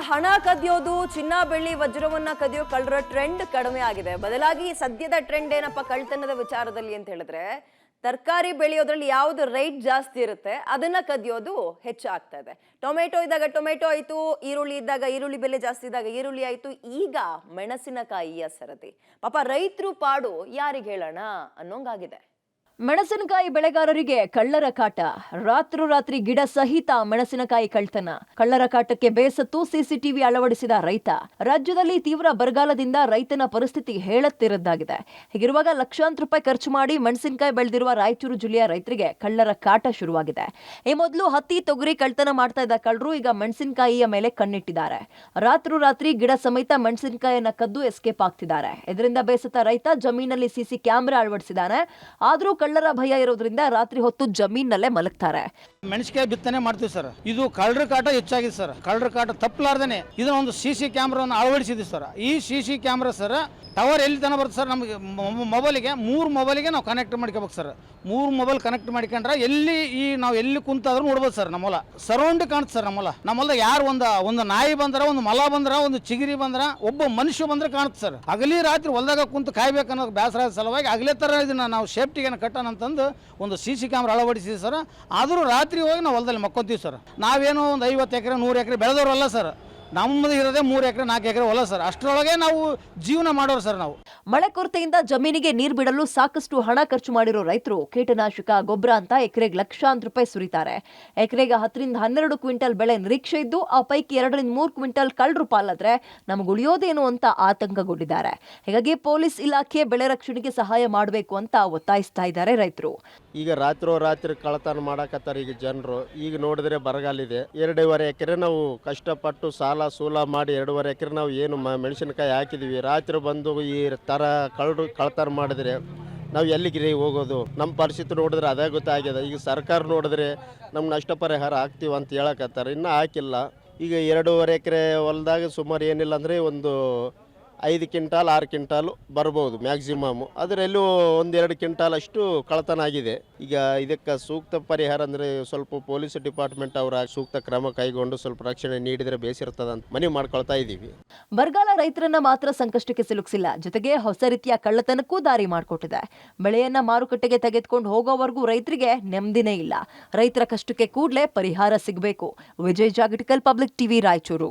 ಹಣ ಕದಿಯೋದು, ಚಿನ್ನ ಬೆಳ್ಳಿ ವಜ್ರವನ್ನ ಕದಿಯೋ ಕಳ್ಳರ ಟ್ರೆಂಡ್ ಕಡಿಮೆ ಆಗಿದೆ. ಬದಲಾಗಿ ಸದ್ಯದ ಟ್ರೆಂಡ್ ಏನಪ್ಪ ಕಳ್ತನದ ವಿಚಾರದಲ್ಲಿ ಅಂತ ಹೇಳಿದ್ರೆ, ತರಕಾರಿ ಬೆಳೆಯೋದ್ರಲ್ಲಿ ಯಾವ್ದು ರೇಟ್ ಜಾಸ್ತಿ ಇರುತ್ತೆ ಅದನ್ನ ಕದಿಯೋದು ಹೆಚ್ಚಾಗ್ತಾ ಇದೆ. ಟೊಮೆಟೊ ಇದ್ದಾಗ ಟೊಮೆಟೊ ಆಯ್ತು, ಈರುಳ್ಳಿ ಇದ್ದಾಗ ಈರುಳ್ಳಿ ಬೆಲೆ ಜಾಸ್ತಿ ಇದ್ದಾಗ ಈರುಳ್ಳಿ ಆಯ್ತು, ಈಗ ಮೆಣಸಿನಕಾಯಿಯ ಸರದಿ. ಪಾಪ ರೈತರು ಪಾಡು ಯಾರಿಗೆ ಹೇಳೋಣ ಅನ್ನೋಂಗಾಗಿದೆ. ಮೆಣಸಿನಕಾಯಿ ಬೆಳೆಗಾರರಿಗೆ ಕಳ್ಳರ ಕಾಟ. ರಾತ್ರೋರಾತ್ರಿ ಗಿಡ ಸಹಿತ ಮೆಣಸಿನಕಾಯಿ ಕಳ್ತನ. ಕಳ್ಳರ ಕಾಟಕ್ಕೆ ಬೇಸತ್ತು ಸಿಸಿಟಿವಿ ಅಳವಡಿಸಿದ ರೈತ. ರಾಜ್ಯದಲ್ಲಿ ತೀವ್ರ ಬರಗಾಲದಿಂದ ರೈತನ ಪರಿಸ್ಥಿತಿ ಹೇಳತ್ತಿರದ್ದಾಗಿದೆ. ಹೀಗಿರುವಾಗ ಲಕ್ಷಾಂತರ ರೂಪಾಯಿ ಖರ್ಚು ಮಾಡಿ ಮೆಣಸಿನಕಾಯಿ ಬೆಳೆದಿರುವ ರಾಯಚೂರು ಜಿಲ್ಲೆಯ ರೈತರಿಗೆ ಕಳ್ಳರ ಕಾಟ ಶುರುವಾಗಿದೆ. ಈ ಮೊದಲು ಹತ್ತಿ ತೊಗರಿ ಕಳ್ತನ ಮಾಡ್ತಾ ಇದ್ದ ಕಳ್ಳರು ಈಗ ಮೆಣಸಿನಕಾಯಿಯ ಮೇಲೆ ಕಣ್ಣಿಟ್ಟಿದ್ದಾರೆ. ರಾತ್ರೋರಾತ್ರಿ ಗಿಡ ಸಮೇತ ಮೆಣಸಿನಕಾಯಿಯನ್ನ ಕದ್ದು ಎಸ್ಕೇಪ್ ಆಗ್ತಿದ್ದಾರೆ. ಇದರಿಂದ ಬೇಸತ್ತ ರೈತ ಜಮೀನಲ್ಲಿ ಸಿಸಿ ಕ್ಯಾಮೆರಾ ಅಳವಡಿಸಿದ್ದಾನೆ. ಆದ್ರೂ ಕಳ್ಳರ ಭಯ ಇರೋದ್ರಿಂದ ರಾತ್ರಿ ಹೊತ್ತು ಜಮೀನಲ್ಲೇ ಮಲಗ್ತಾರೆ. ಮೆಣಸಿನಕಾಯಿ ಬಿತ್ತನೆ ಮಾಡ್ತೀವಿ ಸರ್. ಇದು ಕಳ್ಳರ ಕಾಟ ಹೆಚ್ಚಾಗಿದೆ ಸರ್. ಕಳ್ಳರ ಕಾಟ ತಪ್ಪಲಾರ್ದೇನೆ ಇದನ್ನ ಒಂದು ಸಿಸಿ ಕ್ಯಾಮ್ರಾವನ್ನು ಅಳವಡಿಸಿದ್ವಿ ಸರ್. ಈ ಸಿಸಿ ಕ್ಯಾಮ್ರಾ ಸರ್ ಟವರ್ ಎಲ್ಲಿ ತನ ಬರುತ್ತೆ ಸರ್, ನಮಗೆ ಮೊಬೈಲಿಗೆ 3 ಮೊಬೈಲಿಗೆ ನಾವು ಕನೆಕ್ಟ್ ಮಾಡ್ಕೋಬೇಕು ಸರ್. 3 ಮೊಬೈಲ್ ಕನೆಕ್ಟ್ ಮಾಡ್ಕೊಂಡ್ರೆ ನಾವು ಎಲ್ಲಿ ಕುಂತಾದ್ರೂ ನೋಡ್ಬೋದು ಸರ್. ನಮ್ಮ ಹೊಲ ಸರೌಂಡ್ ಕಾಣುತ್ತೆ ಸರ್. ನಮ್ಮ ಹೊಲದಾಗ ಯಾರು ಒಂದು ನಾಯಿ ಬಂದ್ರ, ಒಂದು ಮಲ ಬಂದ್ರ, ಒಂದು ಚಿಗಿರಿ ಬಂದ್ರ, ಒಬ್ಬ ಮನುಷ್ಯ ಬಂದ್ರೆ ಕಾಣುತ್ತೆ ಸರ್. ಹಗಲಿ ರಾತ್ರಿ ಹೊಲದಾಗ ಕುಂತು ಕಾಯ್ಬೇಕನ್ನೋ ಬೇಸರ ಸಲುವಾಗಿ ಅಗಲೇ ತರ ಇದನ್ನ ನಾವು ಸೇಫ್ಟಿಗೆ ಕಟ್ಟೋಣ ಅಂತಂದು ಒಂದು ಸಿಸಿ ಕ್ಯಾಮ್ರಾ ಅಳವಡಿಸಿದ್ವಿ ಸರ್. ಆದರೂ ರಾತ್ರಿ ಹೋಗಿ ನಾವು ಹೊಲದಲ್ಲಿ ಮಕ್ಕೊಂತೀವಿ ಸರ್. ನಾವೇನೋ ಒಂದು 50 ಎಕರೆ 100 ಎಕರೆ ಬೆಳೆದವರಲ್ಲ ಸರ್. ನಮ್ಮದು ಇರೋದೇ 3 ಎಕರೆ 4 ಎಕರೆ ಹೊಲ ಸರ್. ಅಷ್ಟರೊಳಗೆ ನಾವು ಜೀವನ ಮಾಡೋರು ಸರ್. ನಾವು ಮಳೆ ಕೊರತೆಯಿಂದ ಜಮೀನಿಗೆ ನೀರು ಬಿಡಲು ಸಾಕಷ್ಟು ಹಣ ಖರ್ಚು ಮಾಡಿರೋ ರೈತರು ಕೀಟನಾಶಕ, ಗೊಬ್ಬರ ಅಂತ ಎಕರೆಗೆ ಲಕ್ಷಾಂತರ ರೂಪಾಯಿ ಸುರಿತಾರೆ. ಎಕರೆಗೆ 10 ರಿಂದ 12 ಕ್ವಿಂಟಲ್ ಬೆಳೆ ನಿರೀಕ್ಷೆ ಇದ್ದು ಆ ಪೈಕಿ 2 ರಿಂದ 3 ಕ್ವಿಂಟಲ್ ಕಳ್ಳರು ಪಾಲಾದ್ರೆ ನಮಗೆ ಉಳಿಯೋದೇನು ಅಂತ ಆತಂಕಗೊಂಡಿದ್ದಾರೆ. ಹೀಗಾಗಿ ಪೊಲೀಸ್ ಇಲಾಖೆ ಬೆಳೆ ರಕ್ಷಣೆಗೆ ಸಹಾಯ ಮಾಡಬೇಕು ಅಂತ ಒತ್ತಾಯಿಸ್ತಾ ಇದ್ದಾರೆ ರೈತರು. ಈಗ ರಾತ್ರಿ ಕಳ್ಳತನ ಮಾಡಕತ್ತಾರೆ ಈಗ ಜನರು. ಈಗ ನೋಡಿದ್ರೆ ಬರಗಾಲಿದೆ. 2.5 ಎಕರೆ ನಾವು ಕಷ್ಟಪಟ್ಟು ಸಾಲ ಸೂಲ ಮಾಡಿ 2.5 ಎಕರೆ ನಾವು ಏನು ಮೆಣಸಿನಕಾಯಿ ಹಾಕಿದ್ವಿ. ರಾತ್ರಿ ಬಂದು ಈ ಥರ ಕಳ್ಳತನ ಮಾಡಿದ್ರೆ ನಾವು ಎಲ್ಲಿಗೆ ಹೋಗೋದು? ನಮ್ಮ ಪರಿಸ್ಥಿತಿ ನೋಡಿದ್ರೆ ಅದೇ ಗೊತ್ತಾಗಿದೆ. ಈಗ ಸರ್ಕಾರ ನೋಡಿದ್ರೆ ನಮ್ಗೆ ನಷ್ಟ ಪರಿಹಾರ ಹಾಕ್ತೀವಿ ಅಂತ ಹೇಳಕತ್ತಾರೆ. ಇನ್ನೂ ಹಾಕಿಲ್ಲ. ಈಗ 2.5 ಎಕರೆ ಹೊಲದಾಗ ಸುಮಾರು ಏನಿಲ್ಲ ಅಂದರೆ ಒಂದು 5 ಕ್ವಿಂಟಾಲ್ 6 ಕ್ವಿಂಟಾಲ್ ಬರ್ಬೋದು ಮ್ಯಾಕ್ಸಿಮಮ್. ಅದರಲ್ಲೂ 1-2 ಕ್ವಿಂಟಾಲ್ ಅಷ್ಟು ಕಳ್ಳತನ ಆಗಿದೆ. ಈಗ ಇದಕ್ಕೆ ಸೂಕ್ತ ಪರಿಹಾರ ಅಂದರೆ ಸ್ವಲ್ಪ ಪೊಲೀಸ್ ಡಿಪಾರ್ಟ್ಮೆಂಟ್ ಅವರ ಸೂಕ್ತ ಕ್ರಮ ಕೈಗೊಂಡು ಸ್ವಲ್ಪ ರಕ್ಷಣೆ ನೀಡಿದರೆ ಬೇಸಿರ್ತದ ಅಂತ ಮನವಿ ಮಾಡ್ಕೊಳ್ತಾ ಇದ್ದೀವಿ. ಬರಗಾಲ ರೈತರನ್ನ ಮಾತ್ರ ಸಂಕಷ್ಟಕ್ಕೆ ಸಿಲುಕಿಸಿಲ್ಲ, ಜೊತೆಗೆ ಹೊಸ ರೀತಿಯ ಕಳ್ಳತನಕ್ಕೂ ದಾರಿ ಮಾಡಿಕೊಟ್ಟಿದೆ. ಬೆಳೆಯನ್ನ ಮಾರುಕಟ್ಟೆಗೆ ತೆಗೆದುಕೊಂಡು ಹೋಗೋವರೆಗೂ ರೈತರಿಗೆ ನೆಮ್ಮದಿನೇ ಇಲ್ಲ. ರೈತರ ಕಷ್ಟಕ್ಕೆ ಕೂಡಲೇ ಪರಿಹಾರ ಸಿಗಬೇಕು. Vijay Jagatikal, public TV, Raichur.